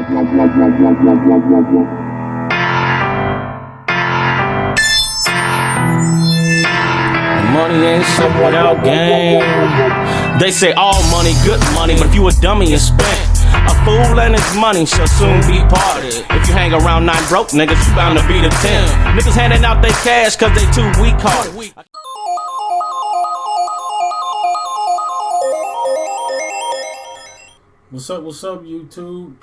Money ain't shit without game. They say all money, good money, but if you a dummy and spent, a fool and his money shall soon be parted. If you hang around 9 broke niggas, you bound to be the 10. Niggas handing out their cash cause they too weak-hearted. What's up, YouTube?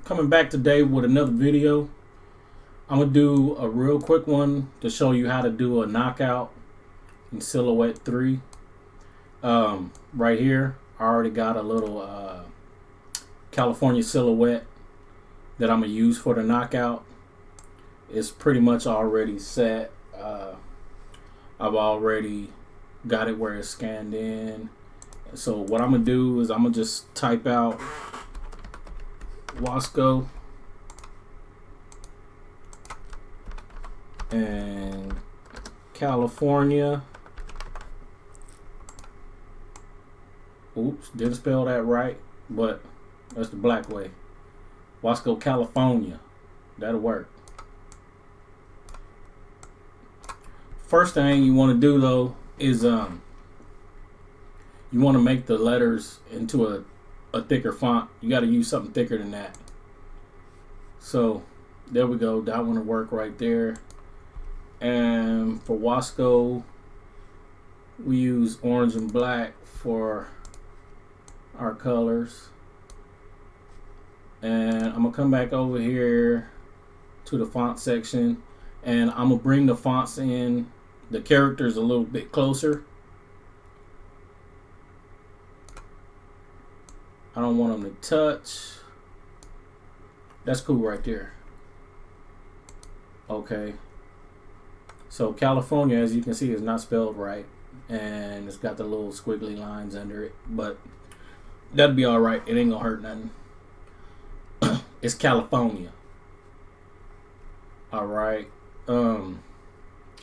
Coming back today with another video. I'm gonna do a real quick one to show you how to do a knockout in Silhouette 3. Right here, I already got a little California silhouette that I'm gonna use for the knockout. It's pretty much already set. I've already got it where it's scanned in. So what I'm gonna do is I'm gonna just type out Wasco and California. Oops, didn't spell that right, but that's the black way. Wasco, California. That'll work. First thing you want to do though is you want to make the letters into a thicker font. You got to use something thicker than that. So there we go. That one will work right there. And for Wasco, we use orange and black for our colors. And I'm gonna come back over here to the font section, and I'm gonna bring the fonts in, the characters a little bit closer. I don't want them to touch. That's cool right there. Okay. So California, as you can see, is not spelled right, and it's got the little squiggly lines under it, but that'd be all right. It ain't gonna hurt nothing. It's California. All right.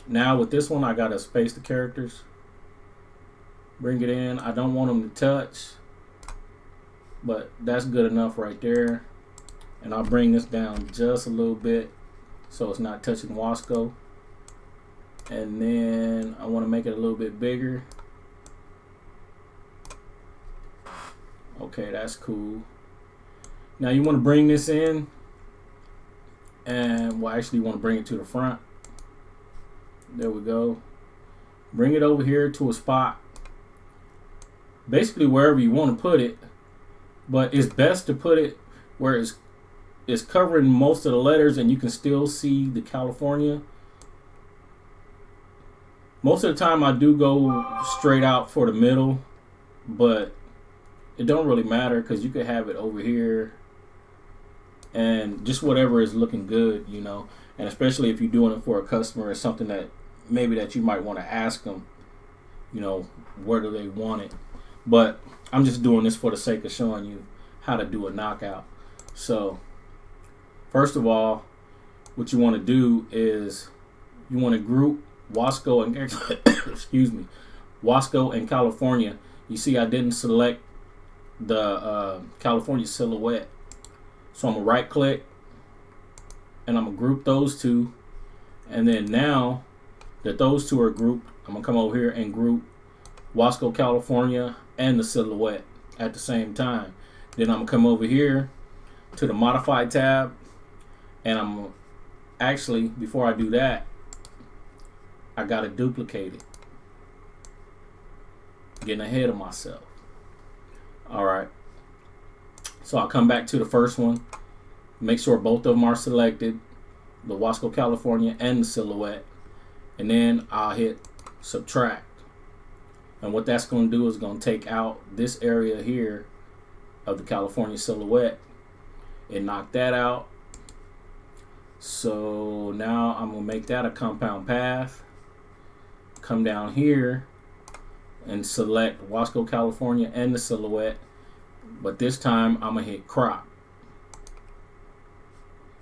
Now with this one, I gotta space the characters. Bring it in. I don't want them to touch, but that's good enough right there. And I'll bring this down just a little bit so it's not touching Wasco. And then I want to make it a little bit bigger. Okay, that's cool. Now you want to bring this in, and well, actually you want to bring it to the front. There we go. Bring it over here to a spot, basically wherever you want to put it, but it's best to put it where it's covering most of the letters and you can still see the California. Most of the time I do go straight out for the middle, but it don't really matter because you could have it over here and just whatever is looking good, you know. And especially if you're doing it for a customer, it's something that maybe that you might want to ask them, you know, where do they want it. But I'm just doing this for the sake of showing you how to do a knockout. So first of all, what you want to do is you want to group Wasco and excuse me, Wasco and California. You see I didn't select the California silhouette, so I'm gonna right click and I'm gonna group those two, and then now that those two are grouped, I'm gonna come over here and group Wasco, California and the silhouette at the same time. Then I'm gonna come over here to the modify tab, and I'm actually, before I do that, I gotta duplicate it. Getting ahead of myself. Alright. So I'll come back to the first one. Make sure both of them are selected. The Wasco, California and the silhouette. And then I'll hit subtract. And what that's going to do is going to take out this area here of the California silhouette and knock that out. So now I'm going to make that a compound path. Come down here and select Wasco, California and the silhouette, but this time I'm gonna hit crop.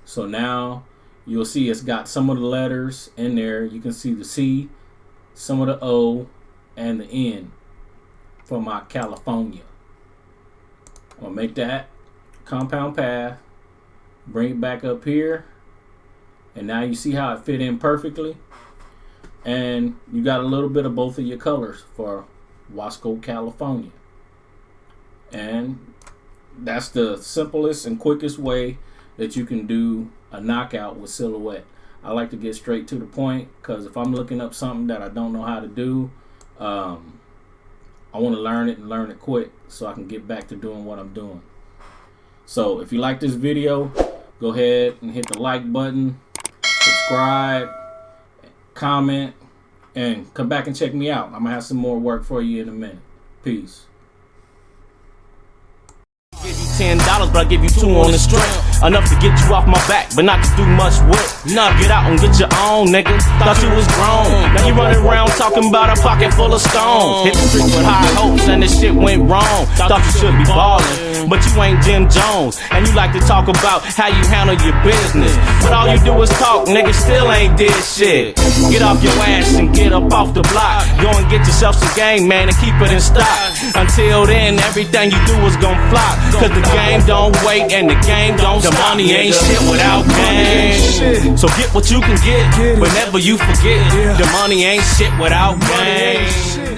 So now you'll see it's got some of the letters in there. You can see the C, some of the O, and the N for my California. I'm gonna make that compound path, bring it back up here, and now you see how it fit in perfectly. And you got a little bit of both of your colors for Wasco, California. And that's the simplest and quickest way that you can do a knockout with silhouette. I like to get straight to the point, because if I'm looking up something that I don't know how to do, I want to learn it and learn it quick so I can get back to doing what I'm doing. So if you like this video, go ahead and hit the like button, subscribe, comment, and come back and check me out. I'm gonna have some more work for you in a minute. Peace. Give you $10, but I give you 2 on the strength. Enough to get you off my back, but not to do much work. Nah, get out and get your own, nigga. Thought you was grown. Now you running around talking about a pocket full of stones. Hit the street with high hopes and this shit went wrong. Thought you should be ballin', but you ain't Jim Jones. And you like to talk about how you handle your business, but all you do is talk, nigga, still ain't did shit. Get off your ass and get up off the block. Go and get yourself some game, man, and keep it in stock. Until then, everything you do is gon' flop. Cause the game don't wait and the game don't stop. The money ain't shit without game. So get what you can get whenever you forget. The money ain't shit without game.